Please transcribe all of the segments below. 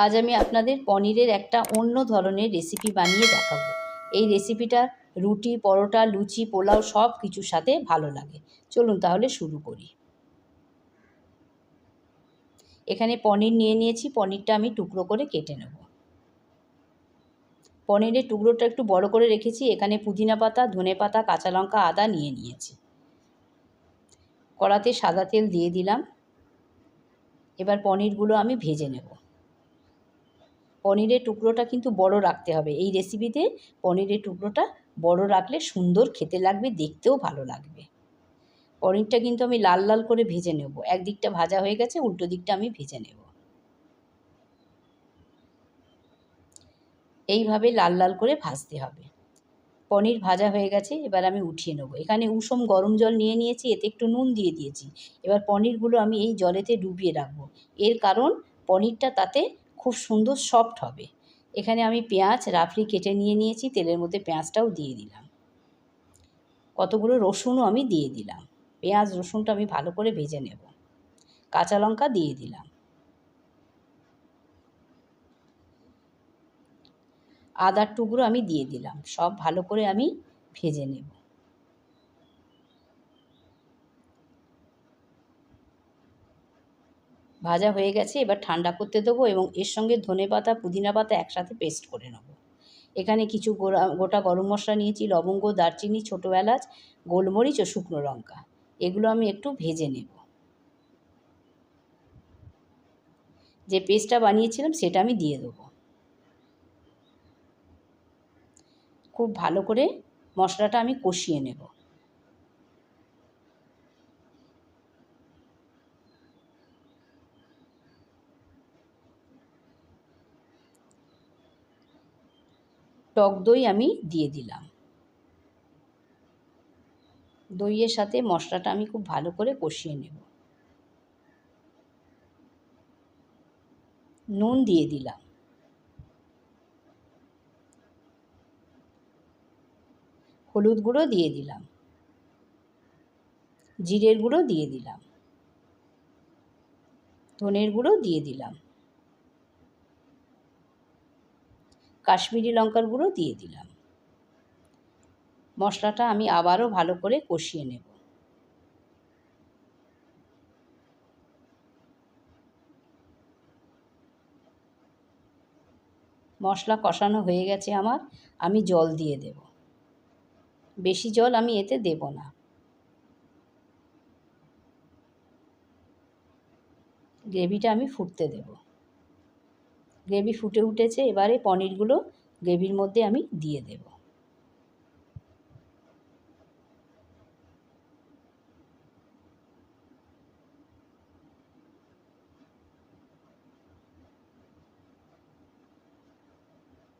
আজ আমি আপনাদের পনিরের একটা অন্য ধরনের রেসিপি বানিয়ে দেখাবো। এই রেসিপিটা রুটি, পরোটা, লুচি, পোলাও সব কিছুর সাথে ভালো লাগে। চলুন তাহলে শুরু করি। এখানে পনির নিয়ে নিয়েছি, পনিরটা আমি টুকরো করে কেটে নেব। পনিরের টুকরোটা একটু বড় করে রেখেছি। এখানে পুদিনা পাতা, ধনে পাতা, কাঁচা লঙ্কা, আদা নিয়ে নিয়েছি। কড়াতে সাদা তেল দিয়ে দিলাম। এবার পনিরগুলো আমি ভেজে নেব। পনিরের টুকরোটা কিন্তু বড় রাখতে হবে। এই রেসিপিতে পনিরের টুকরোটা বড় রাখলে সুন্দর খেতে লাগবে, দেখতেও ভালো লাগবে। পনিরটা কিন্তু আমি লাল লাল করে ভেজে নেব। একদিকটা ভাজা হয়ে গেছে, উল্টো দিকটা আমি ভেজে নেব। এইভাবে লাল লাল করে ভাজতে হবে। পনির ভাজা হয়ে গেছে, এবার আমি উঠিয়ে নেব। এখানে উষম গরম জল নিয়ে নিয়েছি, এতে একটু নুন দিয়ে দিয়েছি। এবার পনিরগুলো আমি এই জলেতে ডুবিয়ে রাখবো। এর কারণ পনিরটা তাতে খুব সুন্দর সফট হবে। এখানে আমি পেঁয়াজ রাফলি কেটে নিয়ে নিয়েছি, তেলের মধ্যে পেঁয়াজটাও দিয়ে দিলাম। কতগুলো রসুনও আমি দিয়ে দিলাম। পেঁয়াজ রসুনটা আমি ভালো করে ভেজে নেব। কাঁচা লঙ্কা দিয়ে দিলাম। আদার টুকরো আমি দিয়ে দিলাম। সব ভালো করে আমি ভেজে নেব। ভাজা হয়ে গেছে, এবার ঠান্ডা করতে দেবো এবং এর সঙ্গে ধনেপাতা, পুদিনা পাতা একসাথে পেস্ট করে নেব। এখানে কিছু গোটা গরম মশলা নিয়েছি, লবঙ্গ, দারচিনি, ছোটো এলাচ, গোলমরিচ ও শুকনো লঙ্কা। এগুলো আমি একটু ভেজে নেব। যে পেস্টটা বানিয়েছিলাম সেটা আমি দিয়ে দেবো। খুব ভালো করে মশলাটা আমি কষিয়ে নেব। টক দই আমি দিয়ে দিলাম। দইয়ের সাথে মশলাটা আমি খুব ভালো করে কষিয়ে নেব। নুন দিয়ে দিলাম। হলুদ গুঁড়ো দিয়ে দিলাম। জিরের গুঁড়ো দিয়ে দিলাম। ধনের গুঁড়ো দিয়ে দিলাম। কাশ্মীরি লঙ্কার গুঁড়ো দিয়ে দিলাম। মশলাটা আমি আবারও ভালো করে কষিয়ে নেব। মশলা কষানো হয়ে গেছে আমার, আমি জল দিয়ে দেব। বেশি জল আমি এতে দেব না। গ্রেভিটা আমি ফুটতে দেব। গ্রেভি ফুটে উঠেছে, এবারে পনিরগুলো গ্রেভির মধ্যে আমি দিয়ে দেব।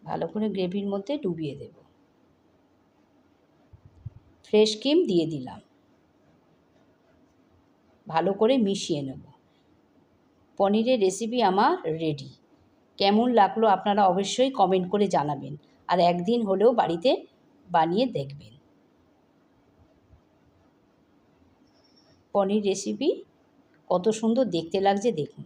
ভালো করে গ্রেভির মধ্যে ডুবিয়ে দেব। ফ্রেশ ক্রিম দিয়ে দিলাম। ভালো করে মিশিয়ে নেব। পনিরের রেসিপি আমার রেডি। কেমন লাগলো আপনারা অবশ্যই কমেন্ট করে জানাবেন, আর একদিন হলেও বাড়িতে বানিয়ে দেখবেন। পনির রেসিপি কত সুন্দর দেখতে লাগছে দেখুন।